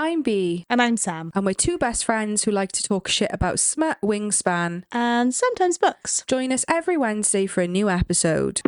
I'm Bea. And I'm Sam. And we're two best friends who like to talk shit about smut, wingspan, And sometimes books. Join us every Wednesday for a new episode.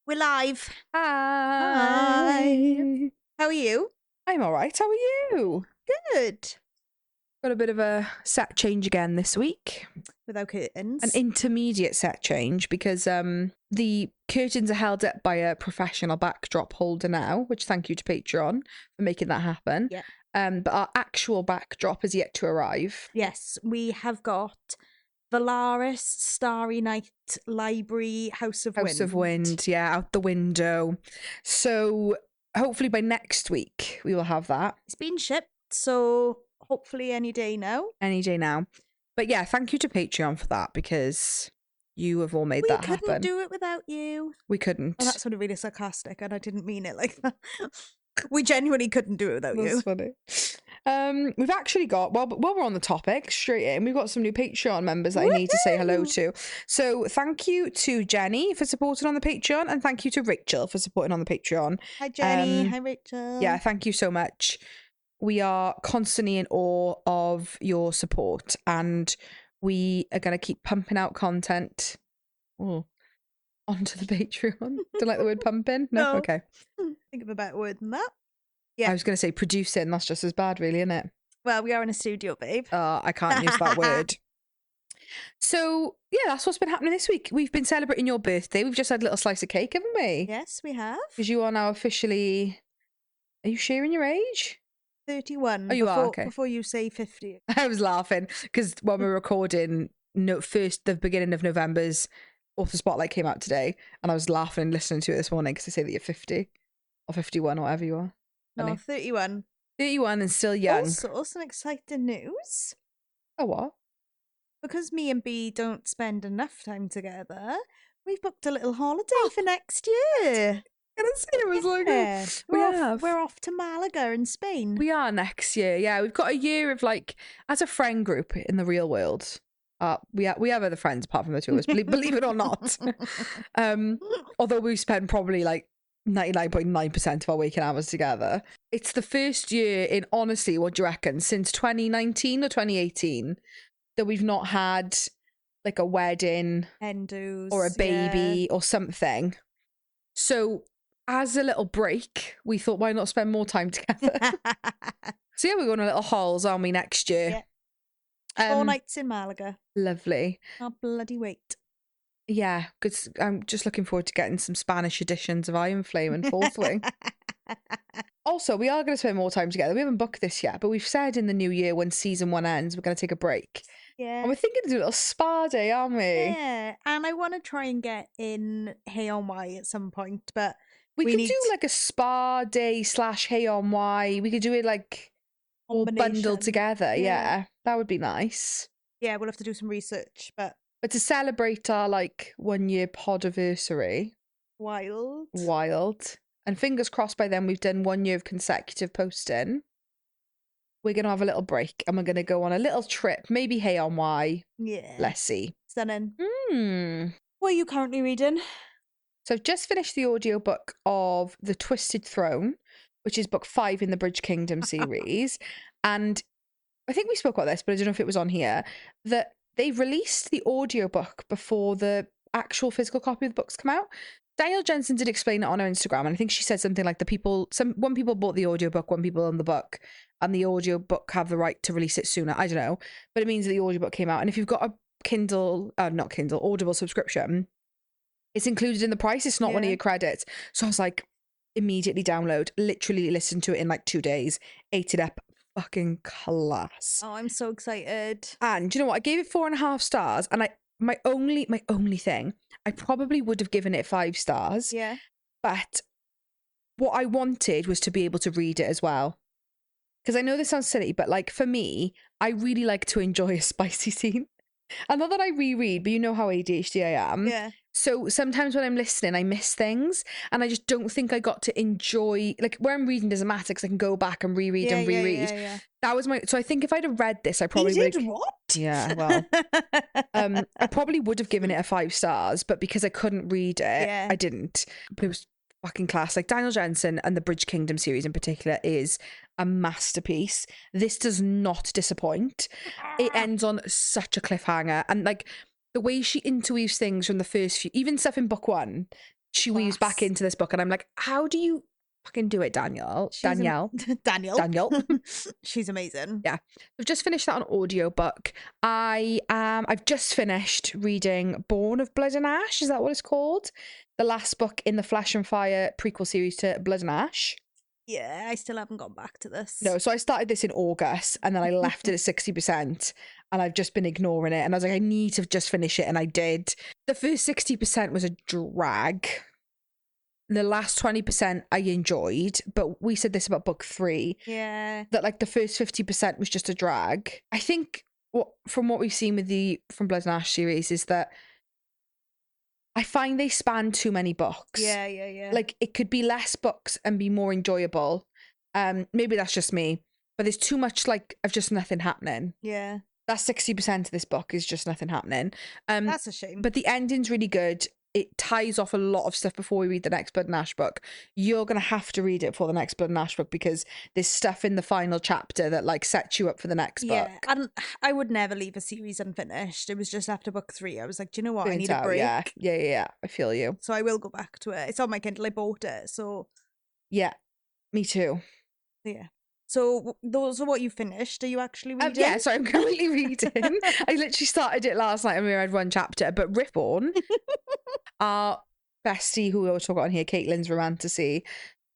We're live. Hi. How are you? I'm all right. How are you? Good. Got a bit of a set change again this week. Without curtains. An intermediate set change because the curtains are held up by a professional backdrop holder now, which thank you to Patreon for making that happen. Yeah. But our actual backdrop is yet to arrive. Yes, we have got Valaris, Starry Night, Library, House of Wind. House of Wind, yeah, out the window. So hopefully by next week we will have that. It's been shipped, so hopefully any day now. Any day now. But yeah, thank you to Patreon for that because you have all made that happen. We couldn't do it without you. We couldn't. Oh, that's sort of really sarcastic and I didn't mean it like that. We genuinely couldn't do it without you. That's funny. We've actually got, while we're on the topic, straight in, we've got some new Patreon members that I need to say hello to. So thank you to Jenny for supporting on the Patreon, and thank you to Rachel for supporting on the Patreon. Hi Jenny, hi Rachel. Yeah, thank you so much. We are constantly in awe of your support, and we are going to keep pumping out content onto the Patreon. Don't like the word pumping? No? Okay. Think of a better word than that. Yeah. I was going to say producing. That's just as bad, really, isn't it? Well, we are in a studio, babe. I can't use that word. So, yeah, that's what's been happening this week. We've been celebrating your birthday. We've just had a little slice of cake, haven't we? Yes, we have. Because you are now officially... Are you sharing your age? 31. Oh, you are? Okay. Before you say 50. I was laughing because when we're recording, the beginning of November's Author Spotlight came out today, and I was laughing and listening to it this morning because they say that you're 50 or 51 or whatever you are. No, 31. 31 and still young. Also, some exciting news. Oh, what? Because me and Bea don't spend enough time together, we've booked a little holiday for next year. It was like we're off to Malaga in Spain. We are next year. Yeah, we've got a year of as a friend group in the real world. We have other friends apart from the two of us. Believe it or not. Although we spend probably 99.9% of our waking hours together. It's the first year in, honestly, what do you reckon, since 2019 or 2018 that we've not had a wedding or a baby or something. So as a little break, we thought, why not spend more time together? So yeah, we're going on a little hauls, aren't we, next year? Yeah. 4 nights in Malaga. Lovely. Can't bloody wait. Yeah, because I'm just looking forward to getting some Spanish editions of Iron Flame and Fourth Wing. Also, we are going to spend more time together. We haven't booked this yet, but we've said in the new year when season 1 ends, we're going to take a break. Yeah. And we're thinking to do a little spa day, aren't we? Yeah. And I want to try and get in Hey on Why at some point, but we could do a spa day / Hey on Why. We could do it all bundled together. Yeah. That would be nice. Yeah, we'll have to do some research, but to celebrate our 1 year podiversary. Wild. And fingers crossed by then we've done 1 year of consecutive posting. We're going to have a little break and we're going to go on a little trip. Maybe Hey on Why. Yeah. Let's see. Stunning. What are you currently reading? So I've just finished the audiobook of The Twisted Throne, which is book 5 in the Bridge Kingdom series. And I think we spoke about this, but I don't know if it was on here, that they released the audiobook before the actual physical copy of the books come out. Danielle Jensen did explain it on her Instagram, and I think she said something like one people bought the audiobook, one people own the book, and the audiobook have the right to release it sooner. I don't know. But it means that the audiobook came out. And if you've got a Audible subscription, it's included in the price. It's not one of your credits. So I was like, immediately download, literally listen to it in 2 days, ate it up. Fucking class. Oh, I'm so excited. And do you know what? I gave it 4.5 stars, and my only thing, I probably would have given it 5 stars. Yeah. But what I wanted was to be able to read it as well. Because I know this sounds silly, but for me, I really like to enjoy a spicy scene. And not that I reread, but you know how ADHD I am. Yeah. So sometimes when I'm listening, I miss things, and I just don't think I got to enjoy, like, where I'm reading doesn't matter because I can go back and reread Yeah, and yeah, reread. yeah. That was so I think if I'd have read this, I You probably did would have. what? Yeah, well, I probably would have given it a 5 stars, but because I couldn't read it, Yeah. I didn't. But it was fucking class. Like, Daniel Jensen and the Bridge Kingdom series in particular is a masterpiece. This does not disappoint. It ends on such a cliffhanger, and like the way she interweaves things from the first few, even stuff in book 1, she weaves back Class. into this book, and I'm like, how do you fucking do it, Danielle? Danielle. Daniel. She's amazing. Yeah. I've just finished that on audiobook. I've just finished reading Born of Blood and Ash. Is that what it's called? The last book in the Flesh and Fire prequel series to Blood and Ash. Yeah, I still haven't gone back to this. No, so I started this in August and then I left it at 60% and I've just been ignoring it. And I was like, I need to just finish it. And I did. The first 60% was a drag. The last 20% I enjoyed, but we said this about book 3. Yeah. That like the first 50% was just a drag. I think from what we've seen with from Blood and Ash series is that I find they span too many books. Yeah. Like it could be less books and be more enjoyable. Maybe that's just me, but there's too much like of just nothing happening. Yeah. That's 60% of this book is just nothing happening. That's a shame. But the ending's really good. It ties off a lot of stuff before we read the next Blood and Ash book. You're going to have to read it for the next Blood and Ash book because there's stuff in the final chapter that like sets you up for the next book. Yeah, and I would never leave a series unfinished. It was just after book 3. I was like, do you know what? I need a break. Yeah. I feel you. So I will go back to it. It's on my Kindle. I bought it. So yeah, me too. Yeah. So those are what you finished. Are you actually reading? Yeah, so I'm currently reading. I literally started it last night and we read one chapter. But Rippon, our bestie who we always talk about on here, Caitlin's Romantasy,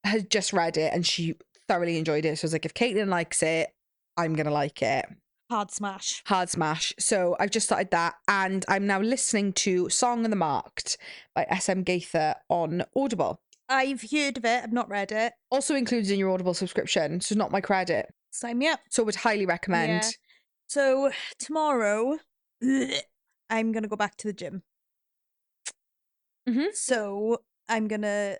has just read it and she thoroughly enjoyed it. So I was like, if Caitlin likes it, I'm going to like it. Hard smash. So I've just started that and I'm now listening to Song of the Marked by S.M. Gaither on Audible. I've heard of it. I've not read it. Also included in your Audible subscription, so not my credit. Sign me up. So would highly recommend. Yeah. So tomorrow, I'm going to go back to the gym. Mm-hmm. So I'm going to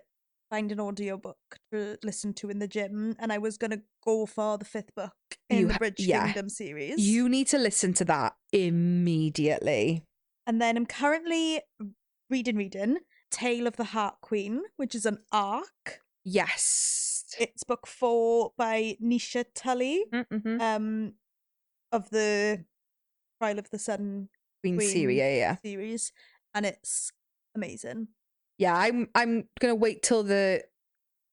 find an audiobook to listen to in the gym. And I was going to go for the 5th book in the Bridge Kingdom series. You need to listen to that immediately. And then I'm currently reading Tale of the Heart Queen, which is an arc. Yes. It's book 4 by Nisha Tully, of the Trial of the Sun Queen series, series, and it's amazing. Yeah, I'm gonna wait till the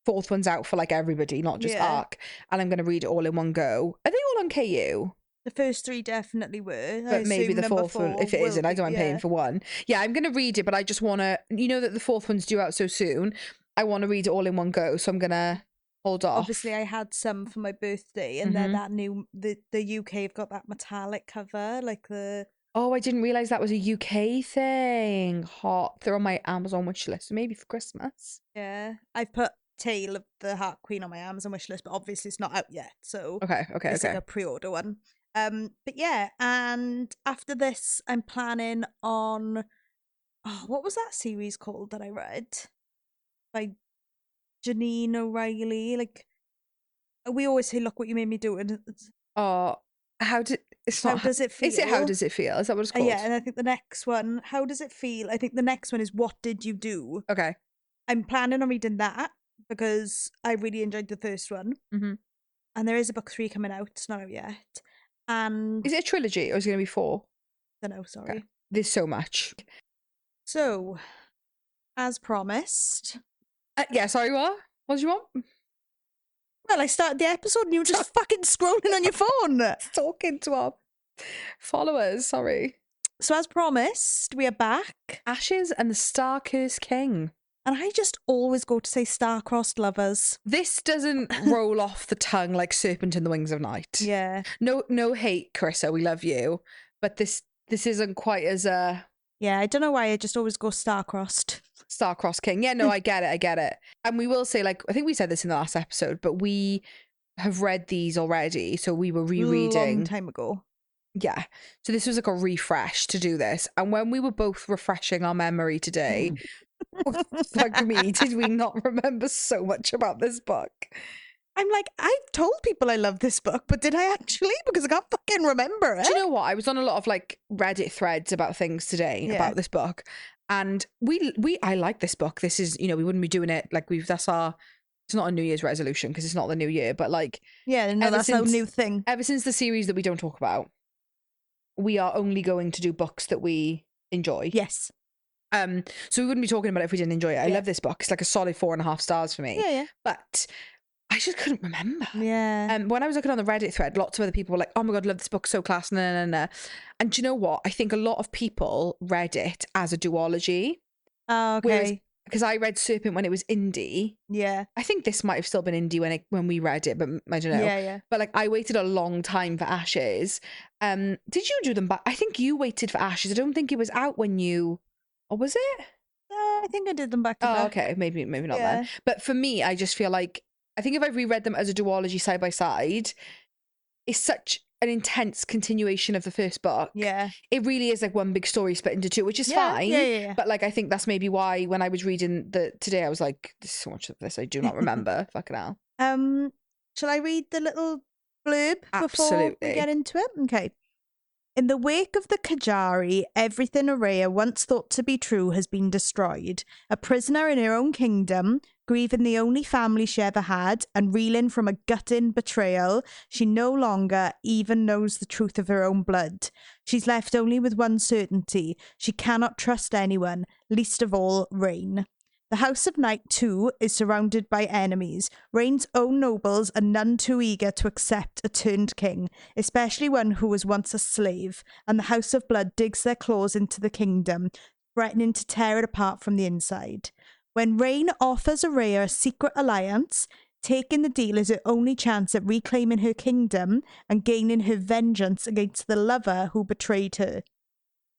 4th one's out for like everybody, not just arc, and I'm gonna read it all in one go. Are they all on KU? The first 3 definitely were. But maybe the 4th one, if it isn't, I don't mind paying for one. Yeah, I'm going to read it, but I just want to, you know that the 4th one's due out so soon. I want to read it all in one go, so I'm going to hold off. Obviously, I had some for my birthday, and then that the UK have got that metallic cover, like the... Oh, I didn't realise that was a UK thing. Hot. They're on my Amazon wish list, maybe for Christmas. Yeah, I've put Tale of the Heart Queen on my Amazon wish list, but obviously it's not out yet, so... Okay. It's like a pre-order one. But yeah, and after this, I'm planning on, what was that series called that I read by Janine O'Reilly? Like, we always say, "Look what you made me do," and how does it feel? Is it How Does It Feel? Is that what it's called? Yeah, and I think the next one, How Does It Feel? I think the next one is What Did You Do? Okay. I'm planning on reading that because I really enjoyed the first one, and there is a book 3 coming out. It's not out yet. And is it a trilogy or is it going to be 4? I don't know, sorry. Okay. There's so much. So, as promised. Yeah, sorry, what? What do you want? Well, I started the episode and you were just fucking scrolling on your phone. Talking to our followers, sorry. So, as promised, we are back. Ashes and the Star-Cursed King. And I just always go to say star-crossed lovers. This doesn't roll off the tongue like Serpent in the Wings of Night. Yeah. No hate, Carissa, we love you. But this isn't quite as a... Yeah, I don't know why I just always go star-crossed. Star-Crossed King. Yeah, no, I get it. And we will say, like, I think we said this in the last episode, but we have read these already, so we were rereading. Long time ago. Yeah. So this was like a refresh to do this. And when we were both refreshing our memory today, fuck me, did we not remember so much about this book? I'm like, I've told people I love this book, but did I actually? Because I can't fucking remember it. Do you know what? I was on a lot of like Reddit threads about things today about this book. And I like this book. This is, we wouldn't be doing it like it's not a New Year's resolution because it's not the new year, but like, yeah, no, that's our new thing. Ever since the series that we don't talk about, we are only going to do books that we enjoy. Yes. So we wouldn't be talking about it if we didn't enjoy it. I love this book. It's like a solid 4.5 stars for me. Yeah. But I just couldn't remember. Yeah. When I was looking on the Reddit thread, lots of other people were like, "Oh my god, love this book, so class." And do you know what? I think a lot of people read it as a duology. Oh, okay. Because I read Serpent when it was indie. Yeah. I think this might have still been indie when we read it, but I don't know. Yeah. But like, I waited a long time for Ashes. Did you do them back? I think you waited for Ashes. I don't think it was out when you, or was it? I think I did them back to back. Oh, okay. Maybe not then. But for me, I just feel like, I think if I reread them as a duology side by side, it's such an intense continuation of the first book. Yeah. It really is like one big story split into two, which is fine. Yeah. But like, I think that's maybe why when I was reading today, I was like, there's so much of this I do not remember. Fucking hell. Shall I read the little blurb Absolutely. before we get into it? Okay. In the wake of the Kejari, everything Oraya once thought to be true has been destroyed. A prisoner in her own kingdom, grieving the only family she ever had, and reeling from a gutting betrayal, she no longer even knows the truth of her own blood. She's left only with one certainty. She cannot trust anyone, least of all Raihn. The House of Night, too, is surrounded by enemies. Raihn's own nobles are none too eager to accept a turned king, especially one who was once a slave, and the House of Blood digs their claws into the kingdom, threatening to tear it apart from the inside. When Raihn offers Oraya a secret alliance, taking the deal is her only chance at reclaiming her kingdom and gaining her vengeance against the lover who betrayed her.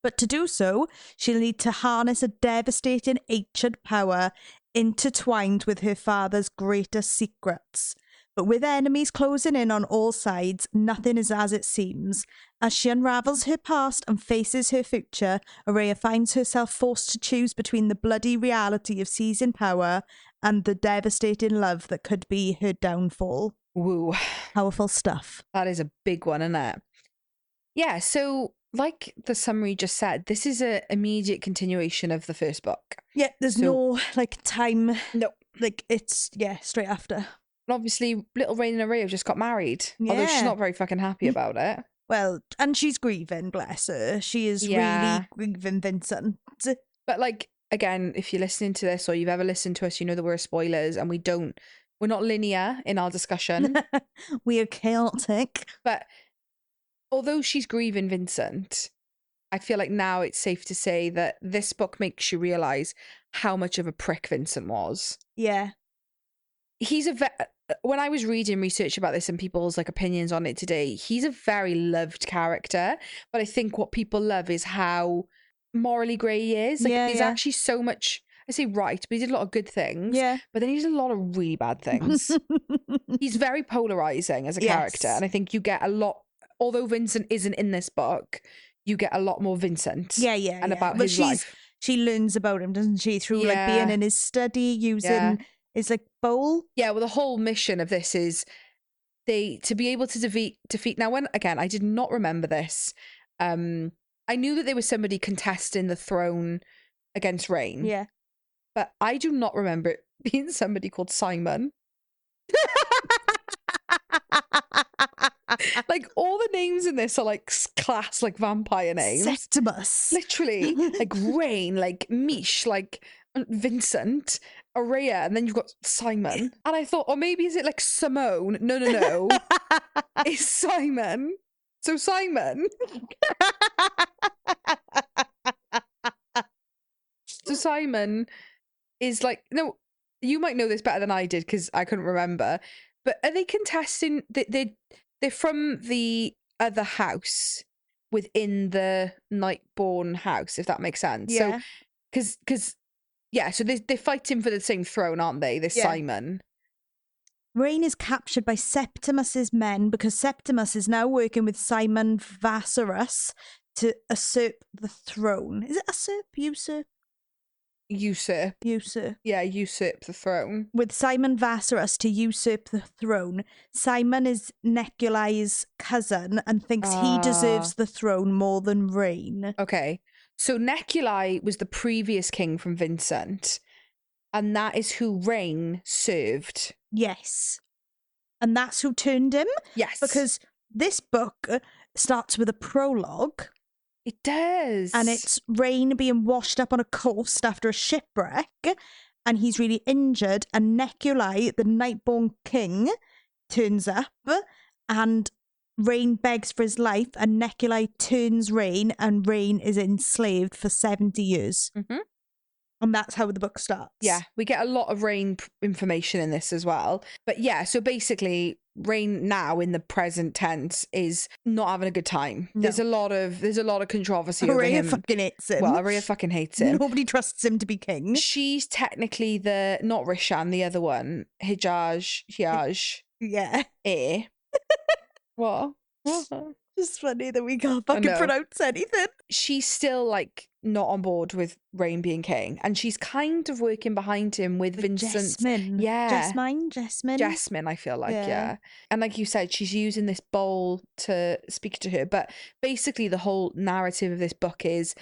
But to do so, she'll need to harness a devastating ancient power intertwined with her father's greatest secrets. But with enemies closing in on all sides, nothing is as it seems. As she unravels her past and faces her future, Oraya finds herself forced to choose between the bloody reality of seizing power and the devastating love that could be her downfall. Woo. Powerful stuff. That is a big one, isn't it? Yeah, so like the summary just said, this is an immediate continuation of the first book. Yeah, there's no like time. No. Like it's, straight after. And obviously, little Raihn and Oraya have just got married. Yeah. Although she's not very fucking happy about it. Well, and she's grieving, bless her. She is really grieving Vincent. But like, again, if you're listening to this or you've ever listened to us, you know that we're spoilers and we're not linear in our discussion. We are chaotic. But although she's grieving Vincent, I feel like now it's safe to say that this book makes you realise how much of a prick Vincent was. Yeah. He's when I was reading research about this and people's like opinions on it today, he's a very loved character. But I think what people love is how morally grey he is. Like, he's actually so much, I say right, but he did a lot of good things. Yeah. But then he did a lot of really bad things. He's very polarising as a character. And I think you get a lot, although Vincent isn't in this book, you get a lot more Vincent. And about his life. She learns about him, doesn't she? Through like being in his study, using his like bowl. Yeah, well, the whole mission of this is to be able to defeat. Now, again, I did not remember this. I knew that there was somebody contesting the throne against Raihn. Yeah. But I do not remember it being somebody called Simon. Like, all the names in this are like class, like vampire names. Septimus. Literally. Like Raihn, like Mish, like Vincent, Oraya, and then you've got Simon. And I thought, or maybe is it like Simone? No. It's Simon. So Simon. So Simon is like, no, you might know this better than I did because I couldn't remember. But are they contesting? They're from the other house within the Nightborn house, if that makes sense. Yeah. So, because so they're fighting for the same throne, aren't they? This Simon. Raihn is captured by Septimus's men because Septimus is now working with Simon Vasserus to usurp the throne. Is it usurp? Usurp? Usurp. Usurp. Yeah, usurp the throne. With Simon Vasserus to usurp the throne. Simon is Neculai's cousin and thinks he deserves the throne more than Raihn. Okay. So Neculai was the previous king from Vincent, and that is who Raihn served. Yes. And that's who turned him? Yes. Because this book starts with a prologue. It does. And it's Raihn being washed up on a coast after a shipwreck, and he's really injured, and Neculai, the Nightborn king, turns up, and Raihn begs for his life, and Neculai turns Raihn, and Raihn is enslaved for 70 years. Mm-hmm. And that's how the book starts. Yeah, we get a lot of Raihn information in this as well. But yeah, so basically, Raihn now in the present tense is not having a good time. No. There's a lot of controversy over him. Oraya fucking hates him. Well, Oraya fucking hates him. Nobody trusts him to be king. She's technically not Rishan, the other one. Hijaj. Yeah. What? Just funny that we can't fucking pronounce anything. She's still like not on board with Raihn being king, and she's kind of working behind him with Vincent. Jasmine. Yeah. Jasmine, I feel like, yeah. And like you said, she's using this bowl to speak to her. But basically the whole narrative of this book is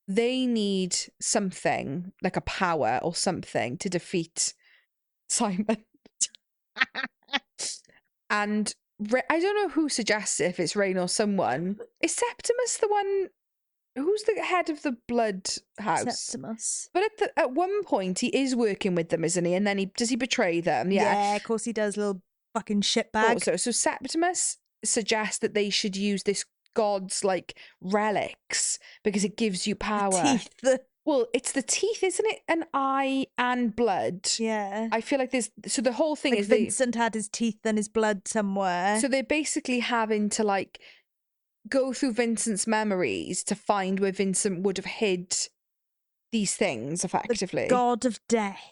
they need something, like a power or something, to defeat Simon. And I don't know who suggests it, if it's Raihn or someone. Is Septimus the one? Who's the head of the blood house? Septimus. But at one point, he is working with them, isn't he? And then does he betray them? Yeah, of course he does, little fucking shitbag. So Septimus suggests that they should use this god's, like, relics because it gives you power. The teeth. Well, it's the teeth, isn't it? An eye and blood. Yeah. I feel like so the whole thing like is Vincent had his teeth and his blood somewhere. So they're basically having to, like, go through Vincent's memories to find where Vincent would have hid these things, effectively. The god of death.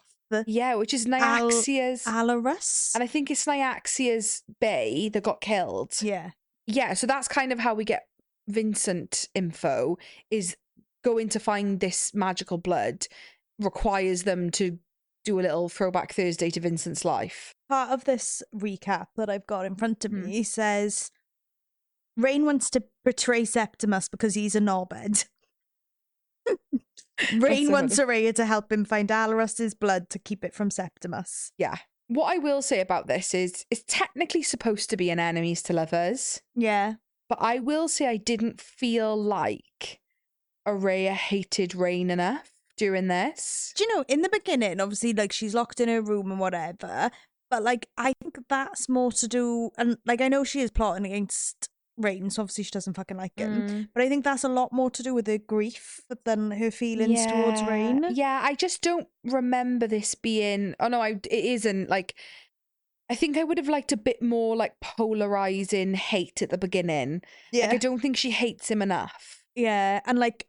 Yeah, which is Nyaxia's... Alarus? And I think it's Nyaxia's bae that got killed. Yeah. Yeah, so that's kind of how we get Vincent info, is going to find this magical blood requires them to do a little throwback Thursday to Vincent's life. Part of this recap that I've got in front of me says Raihn wants to betray Septimus because he's a knobhead. Raihn wants Oraya to help him find Alarus's blood to keep it from Septimus. Yeah. What I will say about this is it's technically supposed to be an enemies to lovers. Yeah. But I will say I didn't feel like Oraya hated Raihn enough during this. Do you know, in the beginning, obviously, like, she's locked in her room and whatever, but, like, I think that's more to do, and, like, I know she is plotting against Raihn, so obviously she doesn't fucking like him, but I think that's a lot more to do with her grief than her feelings towards Raihn. Yeah, I just don't remember this being, it isn't, like, I think I would have liked a bit more, like, polarizing hate at the beginning. Yeah. Like, I don't think she hates him enough. Yeah, and, like,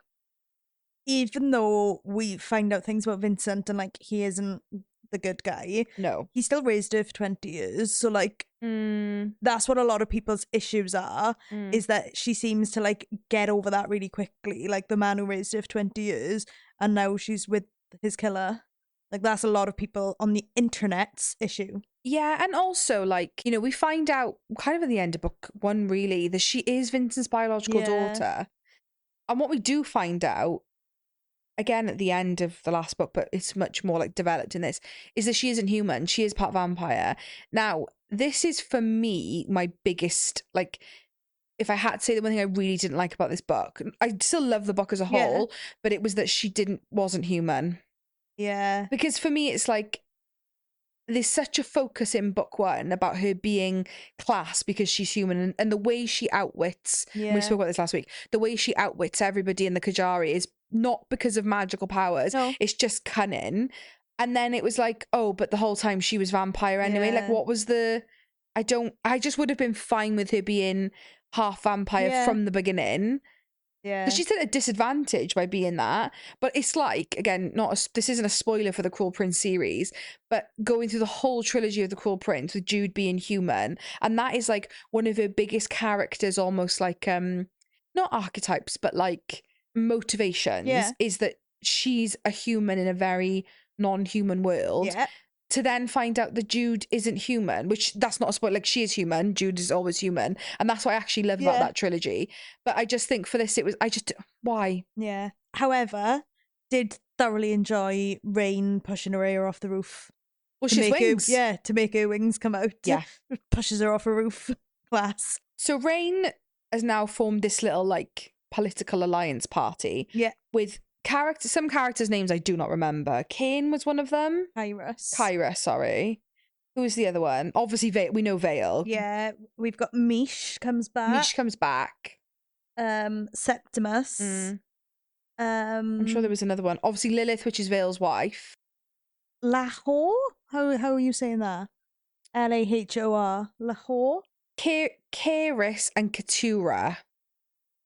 even though we find out things about Vincent and, like, he isn't the good guy, no, he still raised her for 20 years, so, like, that's what a lot of people's issues are, is that she seems to, like, get over that really quickly, like the man who raised her for 20 years and now she's with his killer. Like, that's a lot of people on the internet's issue. Yeah, and also, like, you know, we find out kind of at the end of book one, really, that she is Vincent's biological daughter. And what we do find out, again at the end of the last book, but it's much more, like, developed in this, is that she isn't human. She is part vampire. Now, this is, for me, my biggest, like, if I had to say the one thing I really didn't like about this book, I still love the book as a whole, but it was that she wasn't human. Yeah. Because for me, it's like, there's such a focus in book one about her being class because she's human, and the way she outwits, we spoke about this last week, the way she outwits everybody in the Kejari is not because of magical powers, it's just cunning. And then it was like, oh, but the whole time she was vampire anyway. Like, what was I just would have been fine with her being half vampire from the beginning. Yeah. So she's at a disadvantage by being that. But it's like, again, this isn't a spoiler for the Cruel Prince series, but going through the whole trilogy of the Cruel Prince with Jude being human, and that is like one of her biggest characters, almost like not archetypes, but like motivations, Yeah. is that she's a human in a very non-human world. Yeah. To then find out that Jude isn't human, which that's not a spoiler. Like, she is human. Jude is always human. And that's what I actually love about Yeah. that trilogy. But I just think for this, why? Yeah. However, did thoroughly enjoy Raihn pushing Oraya off the roof. Well, she's wings. To make her wings come out. Yeah. Pushes her off a roof. Class. So Raihn has now formed this little, like, political alliance party. Yeah. With some characters' names I do not remember. Kane was one of them. Kyra, sorry. Who was the other one? Obviously, we know Vale. Yeah, we've got Mish comes back. Septimus. I'm sure there was another one. Obviously, Lilith, which is Vale's wife. Lahore? How are you saying that? Lahor? Lahore? Carissa and Keturah.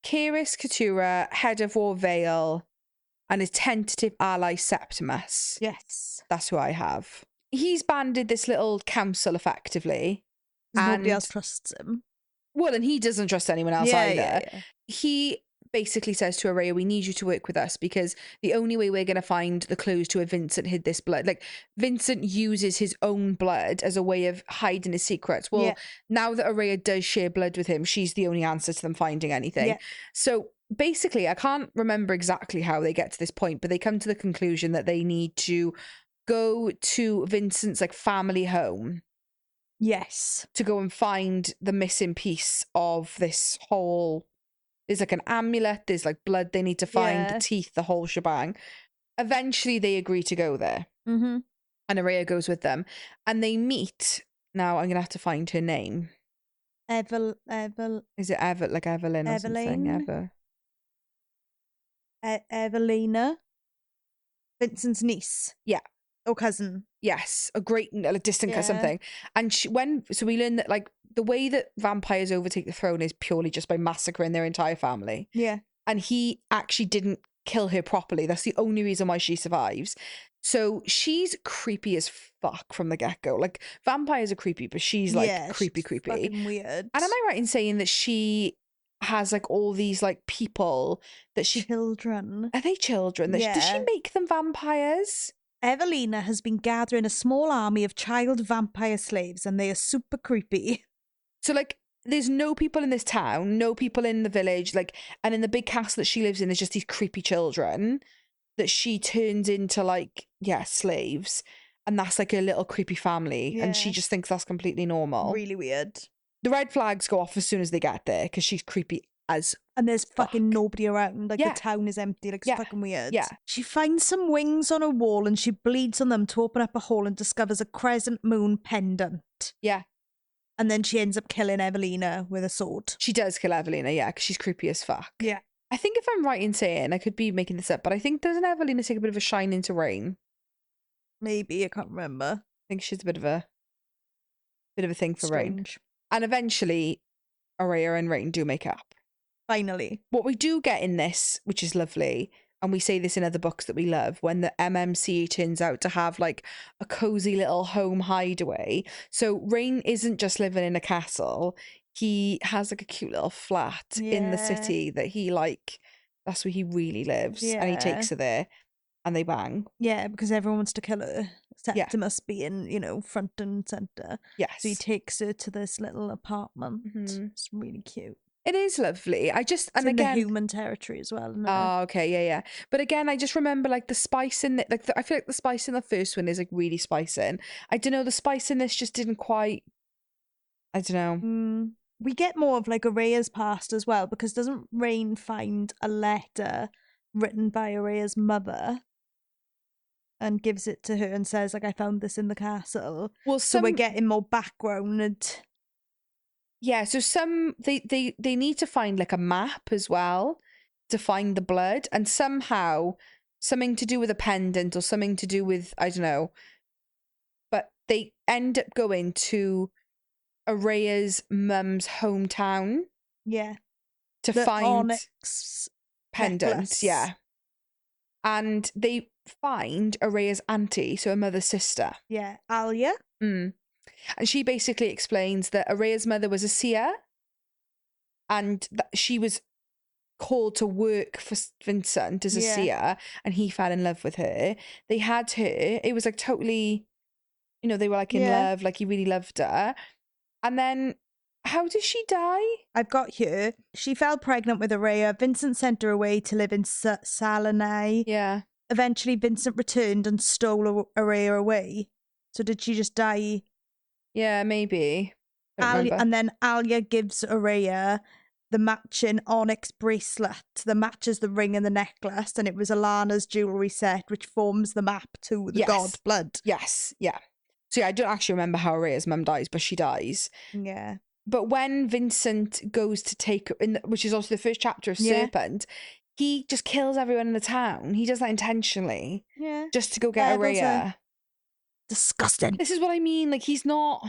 Keturah, head of War Vale, and his tentative ally Septimus. Yes. That's who I have. He's banded this little council effectively. And nobody else trusts him. Well, and he doesn't trust anyone else either. Yeah. He basically says to Oraya, we need you to work with us because the only way we're going to find the clues to where Vincent hid this blood. Like, Vincent uses his own blood as a way of hiding his secrets. Well, now that Oraya does share blood with him, she's the only answer to them finding anything. Yeah. So basically, I can't remember exactly how they get to this point, but they come to the conclusion that they need to go to Vincent's like family home. Yes. To go and find the missing piece of this whole... There's like an amulet, there's like blood they need to find, the teeth, the whole shebang. Eventually they agree to go there. Mm-hmm. And Oraya goes with them. And they meet... Now I'm going to have to find her name. Is it like Evelyn or something? Evelina. Vincent's niece. Yeah. Or cousin. Yes. A great, like, distant something. And so we learn that, like, the way that vampires overtake the throne is purely just by massacring their entire family. Yeah. And he actually didn't kill her properly. That's the only reason why she survives. So she's creepy as fuck from the get-go. Like, vampires are creepy, but she's like creepy. Fucking weird. And am I right in saying that she has like all these like people that children? Are they children? Does she make them vampires? Evelina has been gathering a small army of child vampire slaves, and they are super creepy. So, like, there's no people in this town, no people in the village, like, and in the big castle that she lives in, there's just these creepy children that she turns into, like, slaves. And that's like a little creepy family. And she just thinks that's completely normal. Really weird. The red flags go off as soon as they get there because she's creepy as and there's fucking nobody around. Like, the town is empty. Like, it's fucking weird. Yeah. She finds some wings on a wall and she bleeds on them to open up a hole and discovers a crescent moon pendant. Yeah. And then she ends up killing Evelina with a sword. She does kill Evelina, because she's creepy as fuck. Yeah. I think if I'm right in saying, I could be making this up, but I think doesn't Evelina take a bit of a shine into Raihn? Maybe, I can't remember. I think she's a bit of a thing for Raihn. And eventually, Oraya and Raihn do make up. Finally. What we do get in this, which is lovely, and we say this in other books that we love, when the MMC turns out to have like a cozy little home hideaway. So Raihn isn't just living in a castle. He has like a cute little flat in the city that he that's where he really lives. And he takes her there and they bang. Yeah, because everyone wants to kill her. Septimus being, front and centre. Yes. So he takes her to this little apartment. Mm-hmm. It's really cute. It is lovely. It's in the human territory as well. Oh, okay, yeah. But again, I just remember like the spice in it. I feel like the spice in the first one is like really spicing. I don't know. The spice in this just didn't quite. I don't know. We get more of like Oraya's past as well, because doesn't Raihn find a letter written by Oraya's mother and gives it to her and says, like, I found this in the castle. Well, so we're getting more background. Yeah, so they need to find like a map as well to find the blood, and somehow something to do with a pendant or something to do with, I don't know, but they end up going to Oraya's mum's hometown. Yeah. To find Onyx pendant, necklace. yeah. And they find Araya's auntie, so her mother's sister. Yeah, Alia. And she basically explains that Araya's mother was a seer, and that she was called to work for Vincent as a seer, and he fell in love with her. They had her. It was like totally, they were like in love, like he really loved her. And then, how did she die? I've got here. She fell pregnant with Oraya. Vincent sent her away to live in Salanay. Yeah. Eventually, Vincent returned and stole Oraya away. So did she just die? Yeah, maybe. And then Alia gives Oraya the matching onyx bracelet that matches the ring and the necklace, and it was Alana's jewellery set, which forms the map to the god blood. Yes, yeah. So yeah, I don't actually remember how Araya's mum dies, but she dies. Yeah. But when Vincent goes to take, which is also the first chapter of Serpent, he just kills everyone in the town. He does that intentionally. Yeah. Just to go get Oraya. Disgusting. This is what I mean. Like, he's not...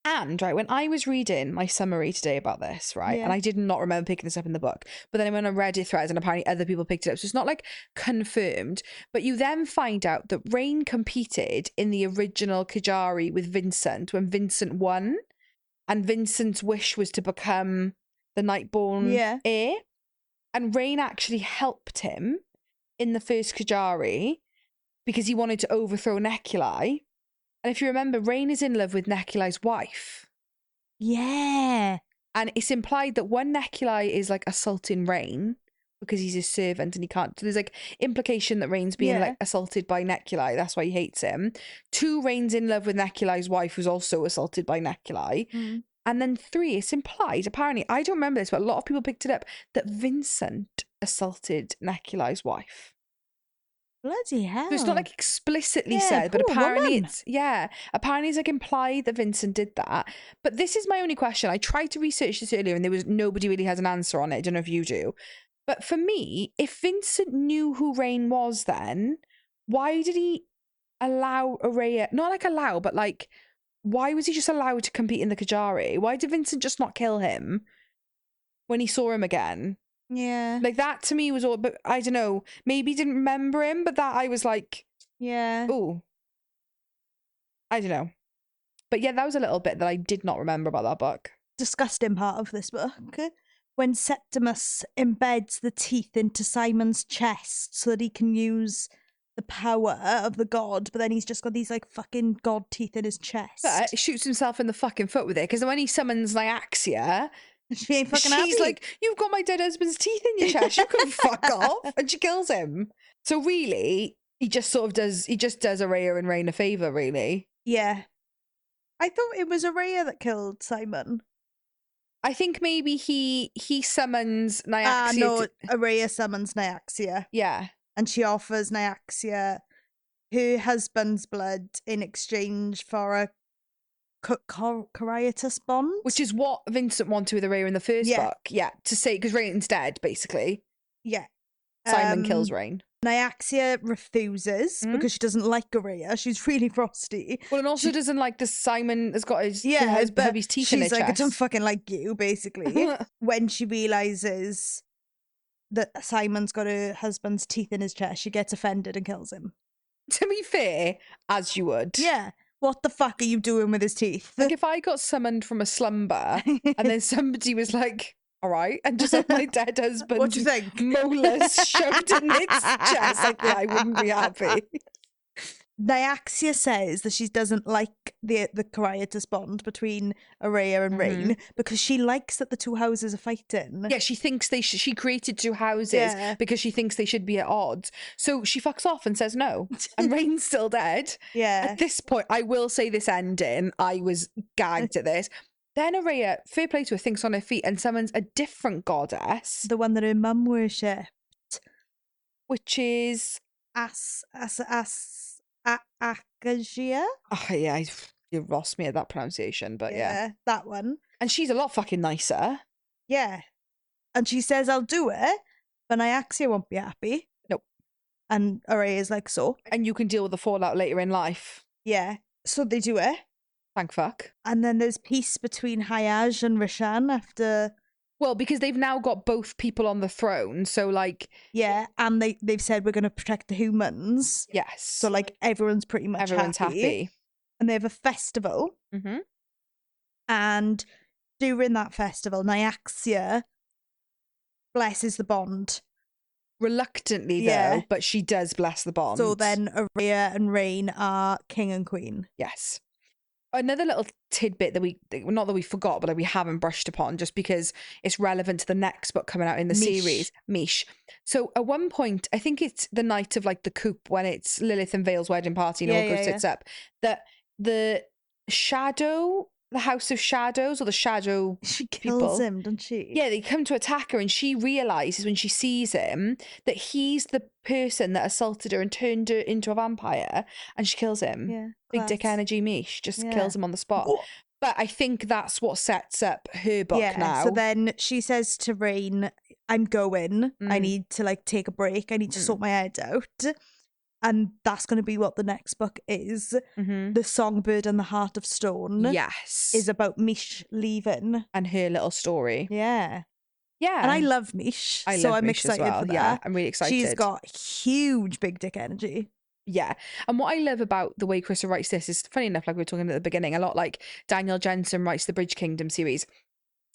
And, right, when I was reading my summary today about this, right, and I did not remember picking this up in the book, but then when I read it threads and apparently other people picked it up, so it's not, like, confirmed, but you then find out that Raihn competed in the original Kejari with Vincent when Vincent won, and Vincent's wish was to become the Nightborn heir, and Raihn actually helped him in the first Kejari because he wanted to overthrow Neculi. And if you remember, Raihn is in love with Neculi's wife. Yeah. And it's implied that one Neculi is like assaulting Raihn because he's his servant and he can't. So there's like implication that Raihn's being like assaulted by Neculi. That's why he hates him. 2, Raihn's in love with Neculi's wife, who's also assaulted by Neculi. And then 3, it's implied, apparently, I don't remember this, but a lot of people picked it up, that Vincent assaulted Neculi's wife. Bloody hell. So it's not like explicitly said, but apparently apparently it's like implied that Vincent did that. But this is my only question. I tried to research this earlier and nobody really has an answer on it. I don't know if you do. But for me, if Vincent knew who Raihn was then, why did he allow Oraya, not like allow, but like, why was he just allowed to compete in the Kejari? Why did Vincent just not kill him when he saw him again? Yeah. Like, that to me was all, but I don't know, maybe he didn't remember him, but that I was like, oh, I don't know. But yeah, that was a little bit that I did not remember about that book. Disgusting part of this book. When Septimus embeds the teeth into Simon's chest so that he can use the power of the god, but then he's just got these like fucking god teeth in his chest. But he shoots himself in the fucking foot with it, because when he summons Nyaxia, she ain't fucking she's happy. like, you've got my dead husband's teeth in your chest, you can fuck off, and she kills him. So really, he just does Oraya and Raihn a favour, really. Yeah. I thought it was Oraya that killed Simon. I think maybe he summons Nyaxia. No, Oraya summons Nyaxia. Yeah. And she offers Nyaxia her husband's blood in exchange for a Caritas bond. Which is what Vincent wanted with Oraya in the first book. Yeah, to say, because Rain's dead, basically. Yeah. Simon kills Raihn. Nyaxia refuses because she doesn't like Oraya. She's really frosty. Well, and also doesn't like the Simon has got his hubby's teeth in his chest. She's like, I don't fucking like you, basically. When she realises that Simon's got her husband's teeth in his chest, she gets offended and kills him. To be fair, as you would. Yeah. What the fuck are you doing with his teeth? Like, if I got summoned from a slumber and then somebody was like, all right, and just had my dead husband's what do you think? molars shoved in its chest, like, yeah, I wouldn't be happy. Nyaxia says that she doesn't like the Caritas bond between Oraya and Raihn because she likes that the two houses are fighting. Yeah, she thinks she created two houses because she thinks they should be at odds. So she fucks off and says no. And Rain's still dead. Yeah. At this point, I will say this ending, I was gagged at this. Then Oraya, fair play to her, thinks on her feet and summons a different goddess. The one that her mum worshipped. Which is... Akajia? Oh, yeah, you lost me at that pronunciation, but yeah. That one. And she's a lot fucking nicer. Yeah. And she says, I'll do it, but Nyaxia won't be happy. Nope. And Oraya's like, so? And you can deal with the fallout later in life. Yeah. So they do it. Thank fuck. And then there's peace between Hayaj and Roshan after Well, because they've now got both people on the throne, so like Yeah, and they've said we're going to protect the humans. yes, So like everyone's pretty much everyone's happy. And they have a festival. Mm-hmm. And during that festival, Nyaxia blesses the bond. Reluctantly, Yeah. though, but she does bless the bond. So then Oraya and Raihn are king and queen. Yes. Another little tidbit that not that we forgot, but that we haven't brushed upon, just because it's relevant to the next book coming out in the series, Mish. So at one point, I think it's the night of like the coup, when it's Lilith and Vale's wedding party and all goes tits up, that the shadow, the House of Shadows, or the shadow she kills him, doesn't she? Yeah, they come to attack her, and she realizes when she sees him that he's the person that assaulted her and turned her into a vampire, and she kills him. Yeah, big dick energy Mish just kills him on the spot. But I think that's what sets up her book now. So then she says to Raihn, I'm going. I need to like take a break. I need to sort my head out. And that's going to be what the next book is. The Songbird and the Heart of Stone. Yes. Is about Mish leaving. And her little story. Yeah. Yeah. And I love Mish. So I'm Mish excited for that. Yeah, I'm really excited. She's got huge big dick energy. Yeah. And what I love about the way Carissa writes this is, funny enough, like we were talking at the beginning, a lot like Daniel Jensen writes the Bridge Kingdom series,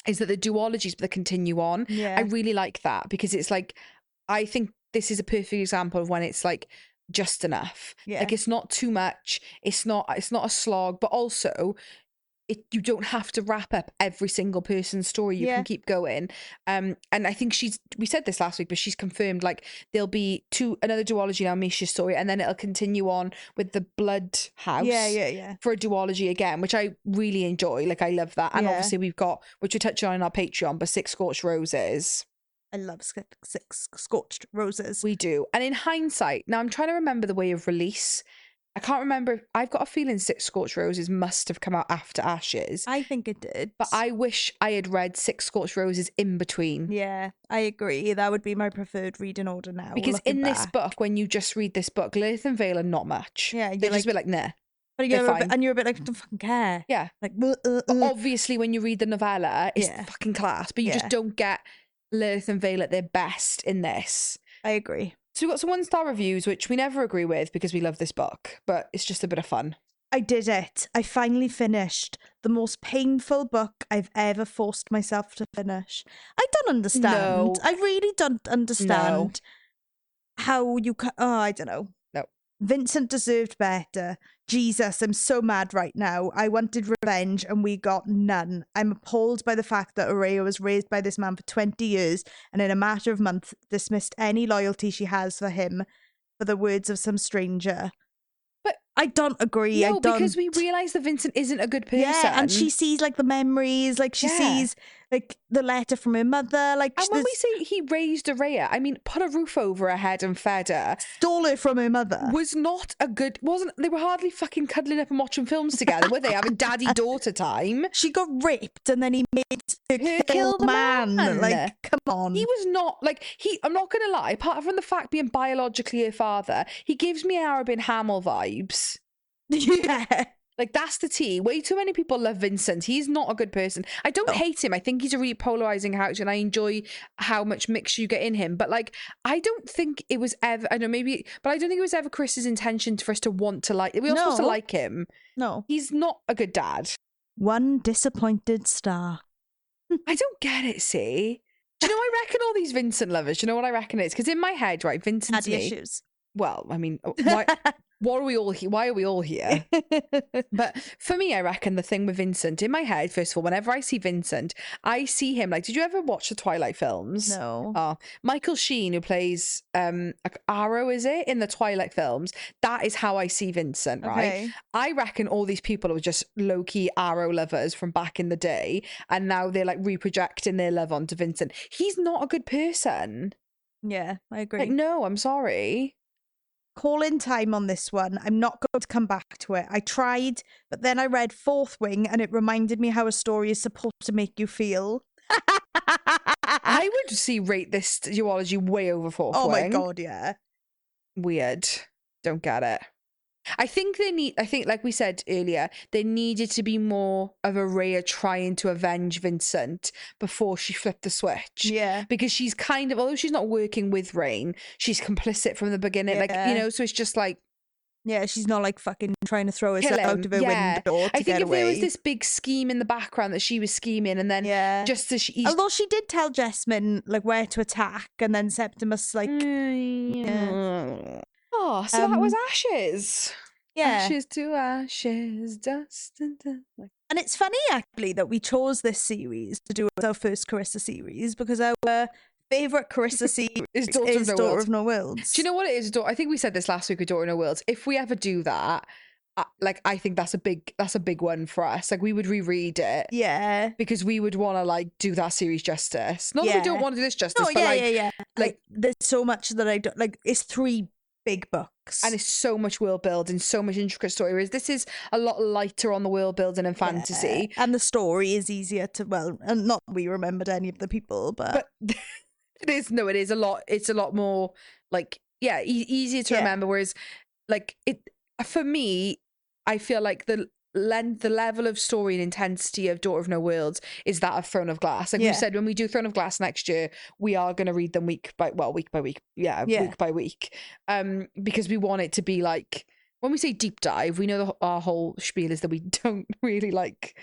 is that the duologies that continue on. Yeah. I really like that, because it's like, I think this is a perfect example of when it's like just enough. Yeah. Like it's not too much. It's not a slog, but also you don't have to wrap up every single person's story. You can keep going. And I think we said this last week, but she's confirmed like there'll be another duology now, Misha's story, and then it'll continue on with the Blood House. Yeah. For a duology again, which I really enjoy. Like I love that. And obviously we've got, which we touched on in our Patreon, but 6 Scorched Roses. I love 6 Scorched Roses. We do. And in hindsight, now I'm trying to remember the way of release. I can't remember. I've got a feeling 6 Scorched Roses must have come out after Ashes. I think it did. But I wish I had read 6 Scorched Roses in between. Yeah, I agree. That would be my preferred reading order now. Because in this book, when you just read this book, Lilith and Vale are not much. Yeah, they're just a bit like, nah. But you're a bit like, I don't fucking care. Yeah. Like, But obviously, when you read the novella, it's fucking class. But you just don't get Lilith and Vale at their best in this. I agree. So we've got some 1-star reviews, which we never agree with because we love this book, but it's just a bit of fun. I did it. I finally finished the most painful book I've ever forced myself to finish. I don't understand. No. I really don't understand how you can. Oh, I don't know. No. Vincent deserved better. Jesus, I'm so mad right now. I wanted revenge and we got none. I'm appalled by the fact that Oraya was raised by this man for 20 years and in a matter of months dismissed any loyalty she has for him for the words of some stranger. But I don't agree. No, because we realise that Vincent isn't a good person. Yeah, and she sees like the memories, like she sees like the letter from her mother. Like, and when we say he raised Oraya, I mean, put a roof over her head and fed her. Stole her from her mother. They were hardly fucking cuddling up and watching films together, were they? Having daddy-daughter time. She got raped and then he made her kill the man. Like, come on. He was not, like, I'm not going to lie, apart from the fact being biologically her father, he gives me Arabin Hamel vibes. Yeah. Like, that's the tea. Way too many people love Vincent. He's not a good person. I don't hate him. I think he's a really polarizing character and I enjoy how much mix you get in him. But, like, I don't think it was ever, I don't know, maybe, but I don't think it was ever Chris's intention for us to want to like, we were supposed to like him. No. He's not a good dad. 1 disappointed star. I don't get it, see? Do you know, I reckon all these Vincent lovers, do you know what I reckon it is? Because in my head, right, Vincent's Daddy issues. Well, I mean, what are we all here? Why are we all here? But for me, I reckon the thing with Vincent, in my head, first of all, whenever I see Vincent, I see him like, did you ever watch the Twilight films? No. Oh, Michael Sheen, who plays Arrow, is it, in the Twilight films? That is how I see Vincent, right? Okay. I reckon all these people are just low-key Arrow lovers from back in the day, and now they're like reprojecting their love onto Vincent. He's not a good person. Yeah, I agree. Like, no, I'm sorry. Call-in time on this one. I'm not going to come back to it. I tried, but then I read Fourth Wing and it reminded me how a story is supposed to make you feel. I would rate this duology way over Fourth Wing. Oh my God, yeah. Weird. Don't get it. I think like we said earlier, there needed to be more of Oraya trying to avenge Vincent before she flipped the switch. Yeah. Because she's kind of, although she's not working with Raihn, she's complicit from the beginning. Like, you know, so it's just like, yeah, she's not like fucking trying to throw herself out of her window to I think get if away. there was this big scheme in the background that she was scheming, and then just as she... Although she did tell Jessamine like where to attack, and then Septimus like... Oh, so that was Ashes. Yeah. Ashes to ashes, dust and dust. And it's funny, actually, that we chose this series to do as our first Carissa series, because our favourite Carissa series is Daughter of No Worlds. Do you know what it is? I think we said this last week with Daughter of No Worlds. If we ever do that, like, I think that's a big one for us. Like, we would reread it. Yeah. Because we would want to, like, do that series justice. Not that we don't want to do this justice, but like, there's so much that I don't... Like, it's 3 big books. And it's so much world building, so much intricate story. Whereas this is a lot lighter on the world building and fantasy. And the story is easier to... Well, and not that we remembered any of the people, but it is a lot. It's a lot more, like, easier to remember. Whereas, like, for me, I feel like the level of story and intensity of Daughter of No Worlds is that of Throne of Glass. Like we said, when we do Throne of Glass next year, we are going to read them week by week. Week by week. Because we want it to be like, when we say deep dive, we know our whole spiel is that we don't really like.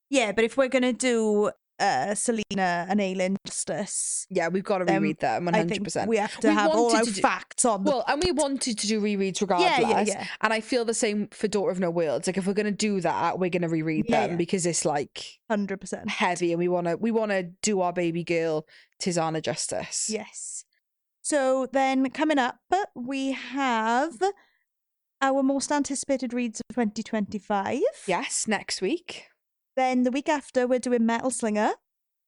Yeah, but if we're going to do Selena and Aelin justice, we've got to reread them 100%. I think we have to have all our facts on them. And we wanted to do rereads regardless. And I feel the same for Daughter of No Worlds. Like, if we're going to do that, we're going to reread them because it's like 100% heavy, and we want to do our baby girl Tisana justice. Yes. So then coming up, we have our most anticipated reads of 2025. Yes, next week. Then the week after, we're doing Metal Slinger.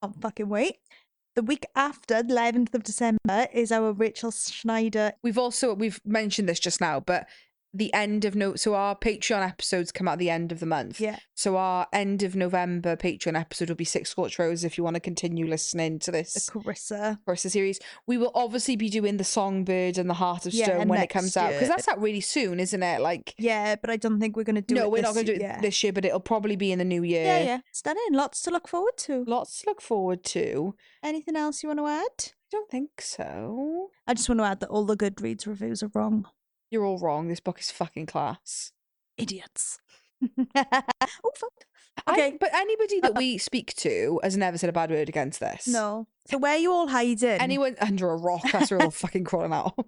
Can't fucking wait. The week after, the 11th of December, is our Rachel Schneider. We've mentioned this just now, but the end of so our Patreon episodes come out at the end of the month. Yeah. So our end of November Patreon episode will be 6 Scorched Roses if you want to continue listening to this. The Carissa series. We will obviously be doing the Songbird and the Heart of Stone when it comes out, because that's out really soon, isn't it? Like, yeah, but I don't think we're going to do it. No, we're not going to do it this year, but it'll probably be in the new year. Yeah. Stunning. Lots to look forward to. Anything else you want to add? I don't think so. I just want to add that all the Goodreads reviews are wrong. You're all wrong. This book is fucking class. Idiots. Oh, fuck. Okay. But anybody that we speak to has never said a bad word against this. No. So where are you all hiding? Anyone under a rock, that's where we're all fucking crawling out.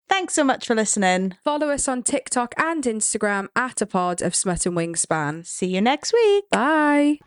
Thanks so much for listening. Follow us on TikTok and Instagram @a pod of Smut and Wingspan. See you next week. Bye.